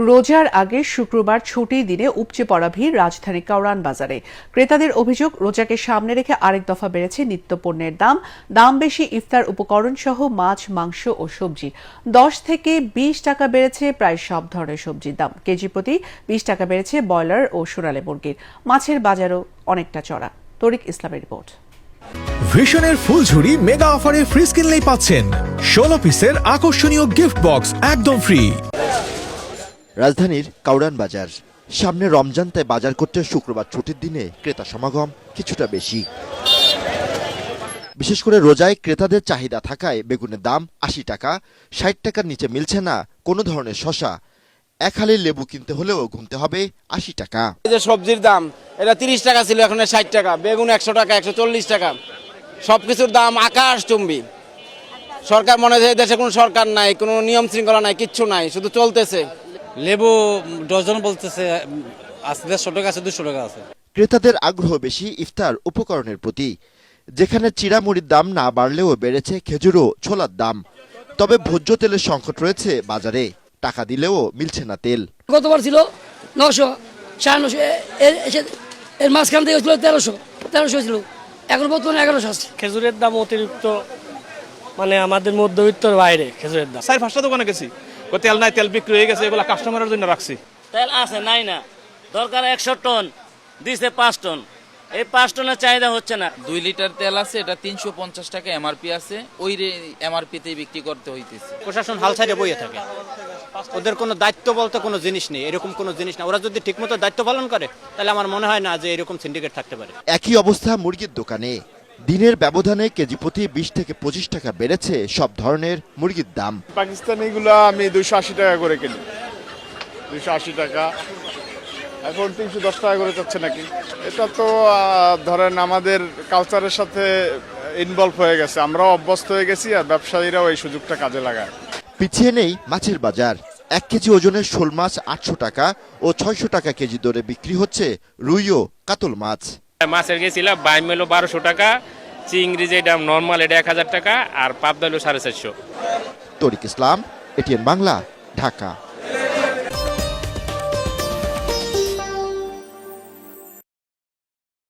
রোজার আগে শুক্রবার ছুটির দিনে উপচে পড়া ভিড় রাজধানী কাউরান বাজারে। ক্রেতাদের অভিযোগ, রোজাকে সামনে রেখে আরেক দফা বেড়েছে নিত্যপণ্যের দাম বেশি ইফতার উপকরণ সহ মাছ, মাংস ও সবজি। 10 থেকে 20 টাকা বেড়েছে প্রায় সব ধরনের সবজির দাম। কেজি প্রতি 20 টাকা বেড়েছে ব্রয়লার ও সোনালী মুরগির। মাছের বাজারও অনেকটা চড়া। তরিক ইসলামের রিপোর্ট। ভিশনের ফুলঝুরি মেগা অফারে ফ্রিজ কিনলেই পাচ্ছেন 16 পিসের আকর্ষণীয় গিফট বক্স একদম ফ্রি। রাজধানীর কাউরান বাজার। সামনে রমজান, তাই বাজার করতে শুক্রবার ছুটির দিনে ক্রেতা সমাগম কিছুটা বেশি। বিশেষ করে রোজায় ক্রেতাদের চাহিদা থাকায় বেগুনের দাম 80 টাকা, 60 টাকার নিচে মিলছে না কোনো ধরনের শসা। এক হালি লেবু কিনতে হলেও গুনতে হবে 80 টাকা। এই যে সবজির দাম, এটা 30 টাকা ছিল, এখন 60 টাকা। বেগুন 100 টাকা, 140 টাকা। সবকিছুর দাম আকাশচুম্বী। সরকার মনে হয় দেশে কোনো সরকার নাই, কোনো নিয়ম শৃঙ্খলা নাই, কিচ্ছু নাই, শুধু চলতেছে। লেবু ডজন বলতেছে 150 টাকা আছে, 200 টাকা আছে। ক্রেতাদের আগ্রহ বেশি ইফতার উপকরণের প্রতি। যেখানে চিড়ামুড়ির দাম না বাড়লেও বেড়েছে খেজুর ও ছোলার দাম। তবে ভোজ্য তেলের সংকট রয়েছে বাজারে, টাকা দিলেও মিলছে না তেল। গতবার ছিল 900, 950, এর মাঝখান থেকে ছিল 1300 ছিল, এখন বর্তমানে 1100 আছে। খেজুরের দাম অতিরিক্ত, মানে আমাদের মধ্যবিত্তর বাইরে খেজুরের দাম। 4-5টা দোকানে গেছি, তেল নাই, তেল বিক্রি হয়ে গেছে, এগুলো কাস্টমারের জন্য রাখছি। তেল আছে নাই না, দরকার 100 টন, দিছে 5 টন। এই 5 টনের চাহিদা হচ্ছে না। 2 লিটার তেল আছে, এটা 350 টাকা এমআরপি আছে, ওই এমআরপিতেই বিক্রি করতে হইতেছে। প্রশাসন হাল ছাড়ে বইয়ে থাকে, ওদের কোনো দায়িত্ব বলতে কোনো জিনিস নেই, এরকম কোনো জিনিস না। ওরা যদি ঠিকমতো দায়িত্ব পালন করে তাহলে আমার মনে হয় না যে এরকম সিন্ডিকেট থাকতে পারে। একই অবস্থা মুরগির দোকানে। দিনের ব্যবধানে কেজি প্রতি 20 থেকে 25 টাকা বেড়েছে সব ধরনের মুরগির দাম। পাকিস্তানিগুলো আমি 280 টাকা করে কিনি, 280 টাকা, এখন 310 টাকা করে যাচ্ছে নাকি। এটা তো ধরেন আমাদের কালচারের সাথে ইনভলভ হয়ে গেছে, আমরাও অভ্যস্ত হয়ে গেছি, আর ব্যবসায়ীরাও এই সুযোগটা কাজে লাগায়। পিছিয়ে নেই মাছের বাজার। 1 কেজি ওজনের শোল মাছ 800 টাকা ও 600 টাকা কেজি দরে বিক্রি হচ্ছে রুই ও কাতল মাছ। মাছের গেছিলাম বাইমেলো 1200 টাকা, চিংড়ি যেটা নর্মাল এটা 1000 টাকা, আর পাবদা হলো 450। তরিক ইসলাম, এটিএন বাংলা, ঢাকা।